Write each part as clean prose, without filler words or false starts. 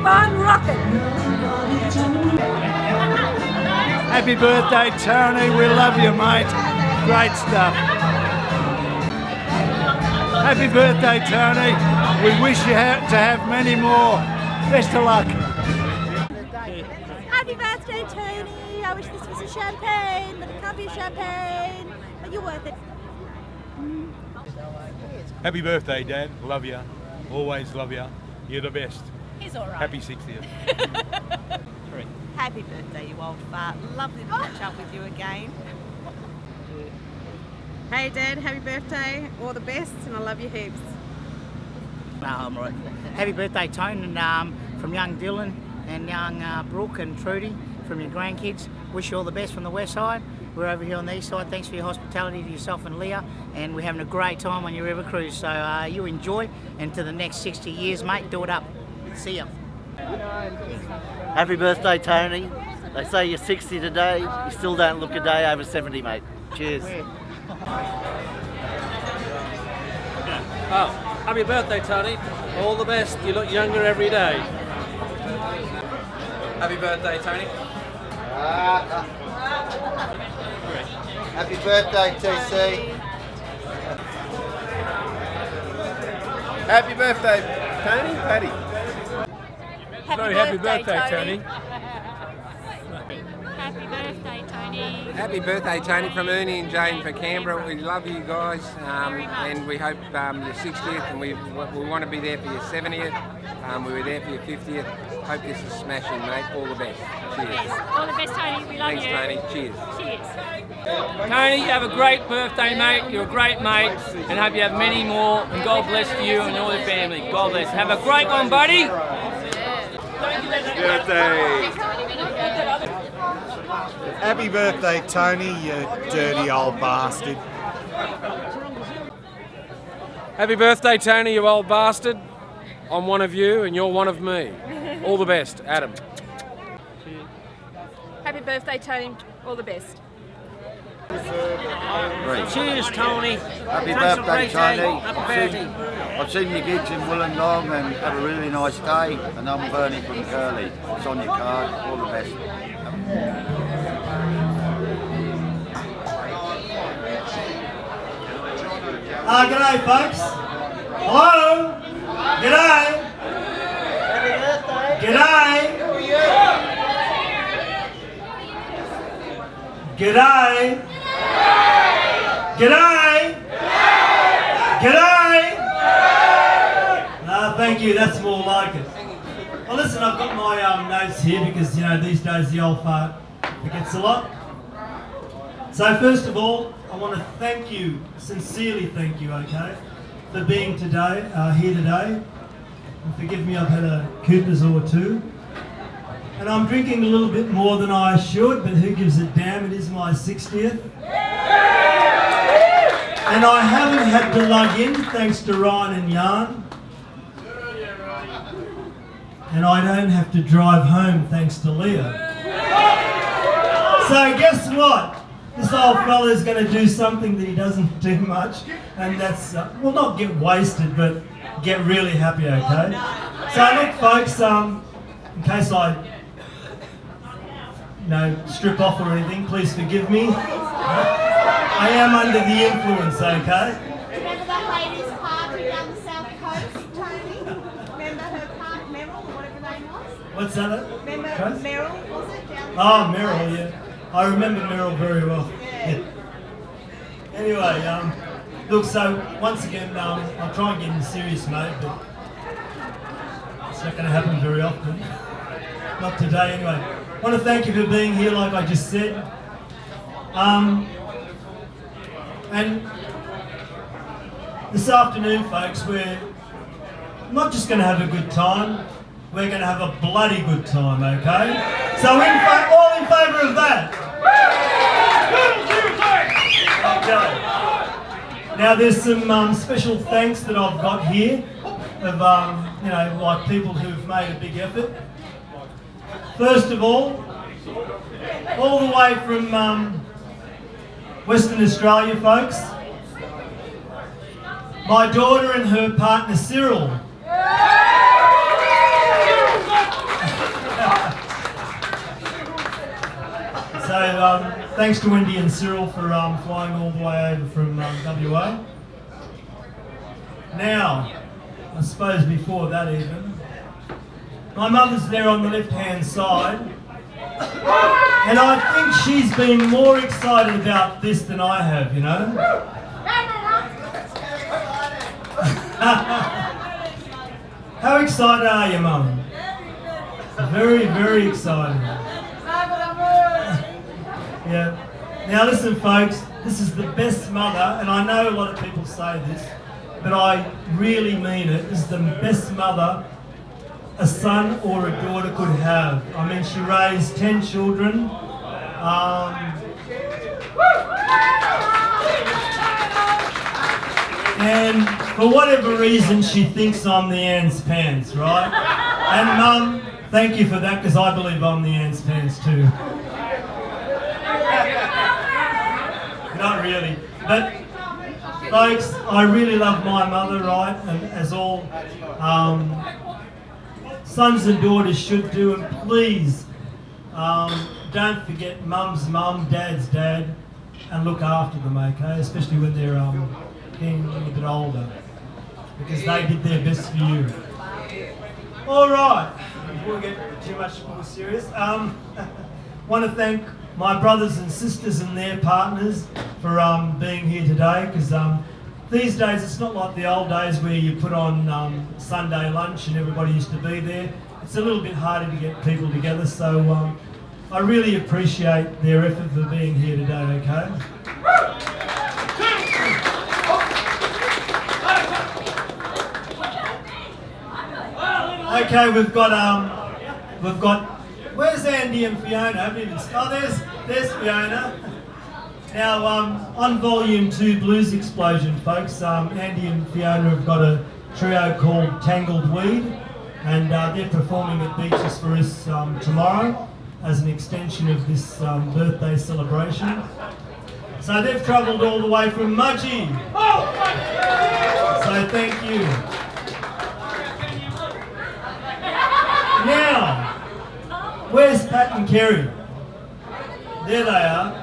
on rocking. Happy birthday, Tony. We love you, mate. Great stuff. Happy birthday, Tony. We wish you to have many more. Best of luck. Happy birthday, Tony. I wish this was a champagne, but it can't be a champagne. But you're worth it. Happy birthday, Dad. Love you. Always love you. You're the best. He's all right. Happy 60th. Happy birthday, you old fart. Lovely to catch up with you again. Hey Dad, happy birthday. All the best, and I love you heaps. No, I'm right. Happy birthday, Tone, and from young Dylan and young Brooke and Trudy, from your grandkids. Wish you all the best from the west side. We're over here on the east side. Thanks for your hospitality to yourself and Leah, and we're having a great time on your river cruise. So you enjoy, and to the next 60 years, mate, do it up. See ya. Happy birthday, Tony. They say you're 60 today. You still don't look a day over 70, mate. Cheers. Oh, happy birthday, Tony. All the best. You look younger every day. Happy birthday, Tony. Happy birthday, TC. Happy birthday, Tony. Paddy. Happy birthday, Tony. Happy birthday, Tony. Happy birthday, Tony, from Ernie and Jane for Canberra. We love you guys, and we hope your 60th, and we want to be there for your 70th. We were there for your 50th. Hope this is smashing, mate. All the best. Cheers. Yes. All the best, Tony. We love Thanks, you. Tony. Cheers. Cheers. Tony, you have a great birthday, mate. You're a great mate, and hope you have many more. And God bless you and all your family. God bless. Have a great one, buddy. Birthday. Happy birthday, Tony, you dirty old bastard. Happy birthday, Tony, you old bastard. I'm one of you, and you're one of me. All the best, Adam. Happy birthday, Tony. All the best. Cheers, Tony. Happy Thanks, birthday, Tony. Happy birthday. I've seen your gigs in Wollongong and have a really nice day. And I'm Bernie from Curly. It's on your card. All the best. G'day, folks. Hello. G'day. Happy birthday. G'day. G'day. G'day. G'day. Thank you, that's more like it. Well listen, I've got my notes here because, you know, these days the old fart forgets a lot. So first of all, I want to thank you, sincerely thank you, okay, for being here today. And forgive me, I've had a Cooper's or two. And I'm drinking a little bit more than I should, but who gives a damn, it is my 60th. And I haven't had to lug in, thanks to Ryan and Jan. And I don't have to drive home, thanks to Leah. So guess what? This old fella's going to do something that he doesn't do much, and that's, well, not get wasted, but get really happy, okay? So look, folks, in case I, strip off or anything, please forgive me. I am under the influence, okay? Remember that ladies' party down the south coast, Tony? Remember her park, Meryl, or whatever her name was? What's that? Remember Meryl, was it? Down the Oh, Meryl, yeah. I remember Meryl very well. Yeah. Anyway, look, so once again, I'll try and get in serious mode, but it's not going to happen very often. Not today, anyway. I want to thank you for being here, like I just said. And this afternoon, folks, we're not just going to have a good time, we're going to have a bloody good time, okay? So all in favour of that? Okay. Now there's some special thanks that I've got here of, like people who've made a big effort. First of all the way from Western Australia, folks, my daughter and her partner Cyril. So thanks to Wendy and Cyril for flying all the way over from WA. Now, I suppose before that even, my mother's there on the left-hand side, and I think she's been more excited about this than I have, you know. How excited are you, Mum? Very, very excited. Yeah. Now listen, folks, this is the best mother, and I know a lot of people say this, but I really mean it. This is the best mother a son or a daughter could have. I mean, she raised 10 children. And for whatever reason, she thinks I'm the Ann's pants, right? And Mum, thank you for that, because I believe I'm the Ann's pants too. Not really. But folks, I really love my mother, right? And as all sons and daughters should do. And please, don't forget Mum's mum, Dad's dad, and look after them, okay? Especially when they're getting a little bit older, because they did their best for you. All right, before we get too much more serious, want to thank my brothers and sisters and their partners for being here today, because these days it's not like the old days where you put on Sunday lunch and everybody used to be there. It's a little bit harder to get people together, so I really appreciate their effort for being here today, okay? Okay, we've got, where's Andy and Fiona? I haven't even, oh, there's Fiona. Now, on Volume 2 Blues Explosion, folks, Andy and Fiona have got a trio called Tangled Weed, and they're performing at Beaches for us tomorrow as an extension of this birthday celebration. So they've travelled all the way from Mudgee. So thank you. Now, where's Pat and Kerry? There they are.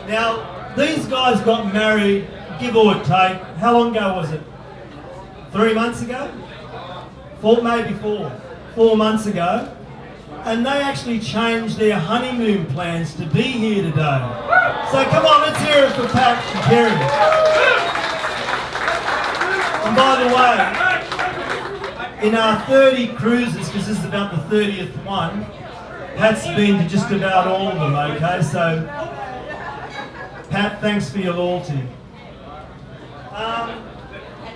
Now, these guys got married, give or take, how long ago was it? 3 months ago? Maybe 4 months ago. And they actually changed their honeymoon plans to be here today. So come on, let's hear it for Pat and Kerry. And by the way, in our 30 cruises, because this is about the 30th one, Pat's been to just about all of them, okay? So, Pat, thanks for your loyalty.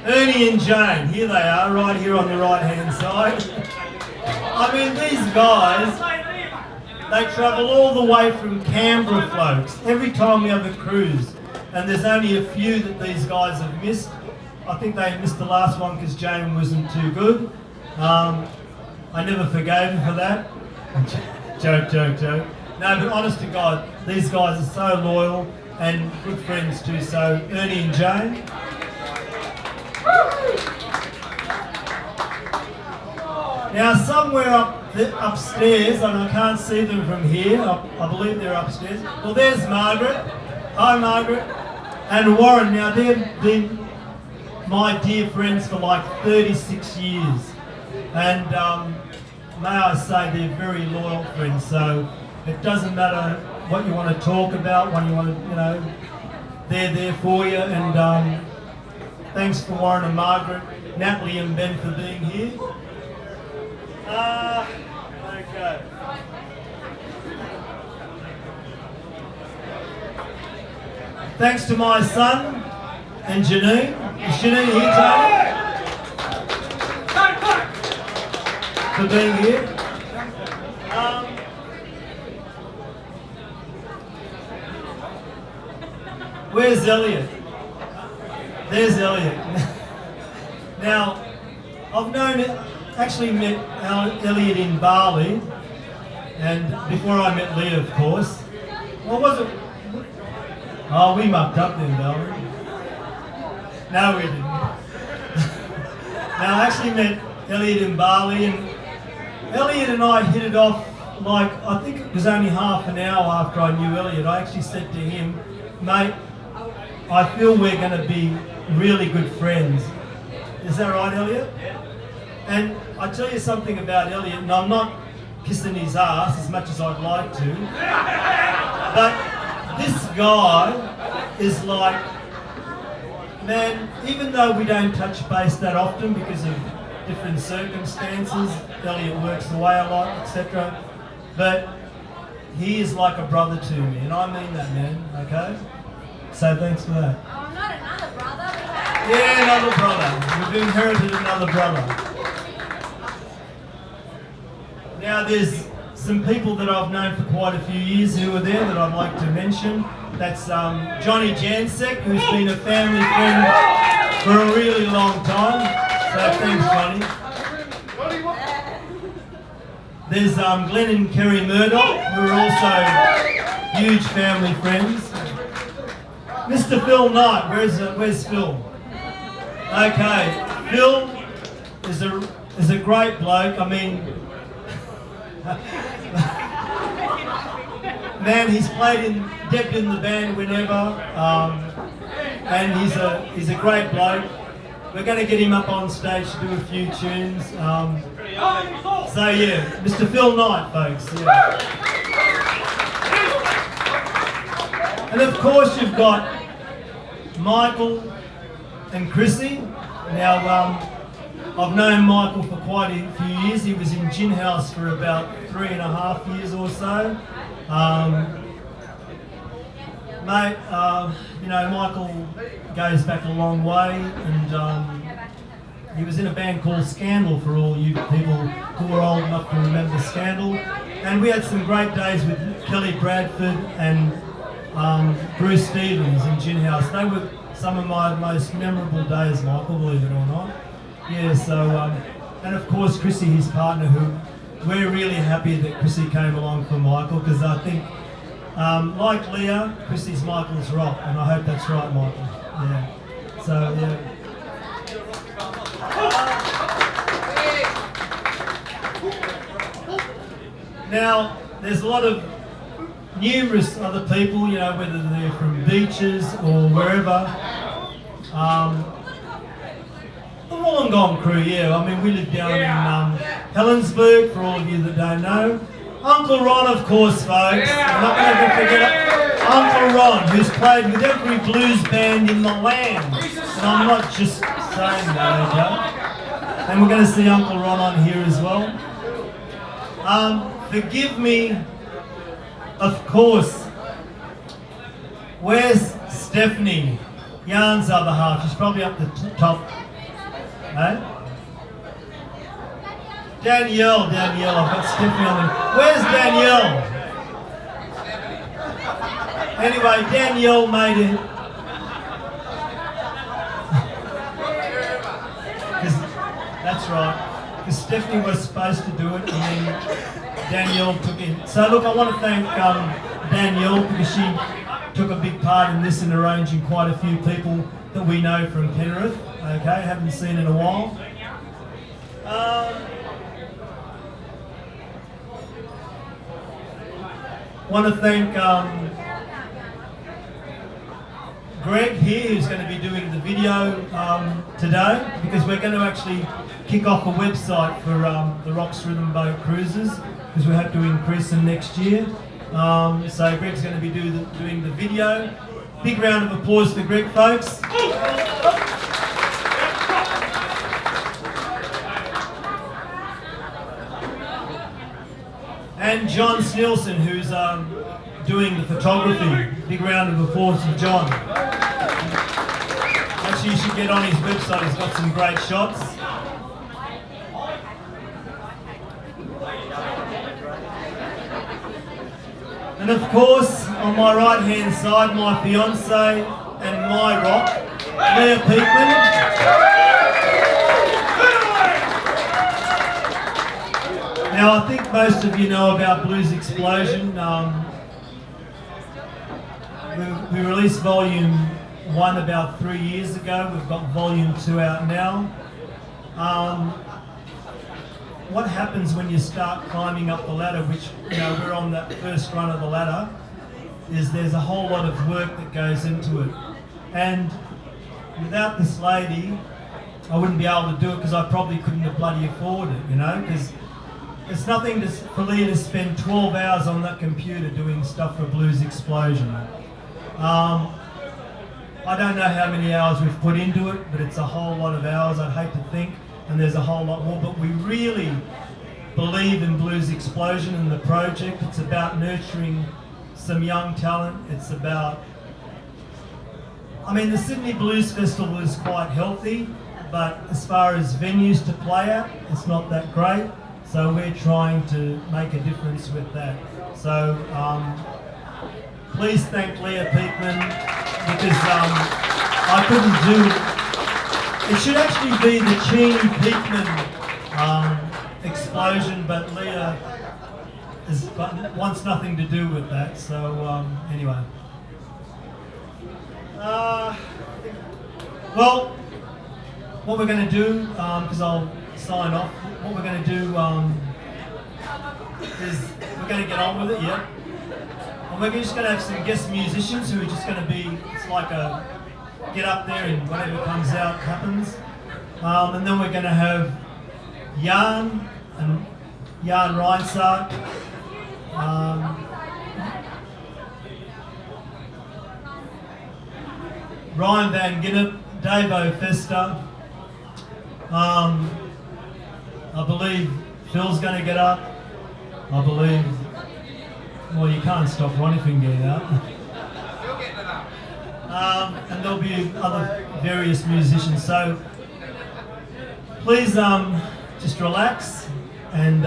Ernie and Jane, here they are, right here on the right-hand side. I mean, these guys, they travel all the way from Canberra, folks, every time we have a cruise. And there's only a few that these guys have missed. I think they missed the last one because Jane wasn't too good. I never forgave him for that. Joke. No, but honest to God, these guys are so loyal and good friends too. So, Ernie and Jane. Now, somewhere upstairs, and I can't see them from here, I believe they're upstairs. Well, there's Margaret. Hi, Margaret. And Warren. Now, they've been my dear friends for like 36 years. And may I say, they're very loyal friends. So it doesn't matter what you want to talk about, what you want to, you know, they're there for you. And thanks for Warren and Margaret, Natalie and Ben for being here. Okay. Thanks to my son and Janine. Is Janine here today? For being here. Where's Elliot? There's Elliot. Now, I've actually met Elliot in Bali, and before I met Leah, of course. What was it? Oh, we mucked up then, Bali. No, we didn't. Now, I actually met Elliot in Bali, and Elliot and I hit it off like, I think it was only half an hour after I knew Elliot, I actually said to him, mate, I feel we're going to be really good friends. Is that right, Elliot? And I tell you something about Elliot, and I'm not kissing his ass as much as I'd like to, but this guy is like, man, even though we don't touch base that often because of different circumstances, Elliot works away a lot, etc., but he is like a brother to me, and I mean that, man, okay? So thanks for that. Oh, not another brother. Yeah, another brother. We've inherited another brother. Now there's some people that I've known for quite a few years who are there that I'd like to mention. That's Johnny Jansek, who's been a family friend for a really long time. So thanks, Johnny. There's Glenn and Kerry Murdoch, who are also huge family friends. Mr. Phil Knight, where's Phil? Okay, Phil is a great bloke. I mean, man, he's decked in the band whenever, and he's a great bloke. We're going to get him up on stage to do a few tunes. So yeah, Mr. Phil Knight, folks. Yeah. And of course you've got Michael and Chrissy. Now, I've known Michael for quite a few years. He was in Gin House for about 3.5 years or so. Mate, you know, Michael goes back a long way, and he was in a band called Scandal, for all you people who are old enough to remember Scandal. And we had some great days with Kelly Bradford and Bruce Stevens in Gin House. They were some of my most memorable days, Michael, believe it or not. Yeah, so, and of course Chrissy, his partner, who we're really happy that Chrissy came along for Michael, because I think, like Leah, Chrissy's Michael's rock, and I hope that's right, Michael. Yeah. So, yeah. Now, there's a lot of numerous other people, you know, whether they're from beaches or wherever. The Wollongong crew, yeah. I mean, we live down in Helensburgh, for all of you that don't know. Uncle Ron, of course, folks. I'm not going to forget Uncle Ron, who's played with every blues band in the land. And I'm not just saying that, okay? And we're going to see Uncle Ron on here as well. Forgive me, of course. Where's Stephanie? Yarn's other half. She's probably up the top. Hey? Danielle, I've got Stephanie on there. Where's Danielle? Anyway, Danielle made it. That's right. Because Stephanie was supposed to do it, and then Danielle took it. So look, I want to thank Danielle, because she took a big part in this and arranging quite a few people that we know from Penrith. Okay, haven't seen in a while. Want to thank Greg here, who's going to be doing the video today, because we're going to actually kick off a website for the Rocks Rhythm Boat Cruises, because we hope to increase them next year. So Greg's going to be doing the video. Big round of applause for Greg, folks. And John Snilson, who's doing the photography. Big round of applause for John. Actually, you should get on his website, he's got some great shots. And of course, on my right hand side, my fiance and my rock, Leah Peakman. Now, I think most of you know about Blues Explosion. We released Volume 1 about 3 years ago. We've got Volume 2 out now. what happens when you start climbing up the ladder, which, you know, we're on that first run of the ladder, is there's a whole lot of work that goes into it. And without this lady, I wouldn't be able to do it because I probably couldn't have bloody afford it, you know, because it's nothing for Leah to spend 12 hours on that computer doing stuff for Blues Explosion. I don't know how many hours we've put into it, but it's a whole lot of hours, I'd hate to think, and there's a whole lot more, but we really believe in Blues Explosion and the project. It's about nurturing some young talent. It's about, I mean, the Sydney Blues Festival is quite healthy, but as far as venues to play at, it's not that great. So we're trying to make a difference with that. So please thank Leah Peakman, because I couldn't do, it should actually be the Cini Peakman explosion, but Leah wants nothing to do with that. So anyway. Well, what we're going to do, because I'll sign off, what we're going to do is we're going to get on with it, yeah? And we're just going to have some guest musicians who are just going to be, it's like a get up there and whatever comes out happens. And then we're going to have Jan Reinsart, Ryan Van Ginnep, Davo Festa. I believe Phil's going to get up. I believe, well, you can't stop Ron if you can get it up. And there'll be other various musicians. So please just relax and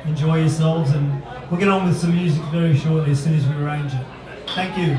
enjoy yourselves, and we'll get on with some music very shortly as soon as we arrange it. Thank you.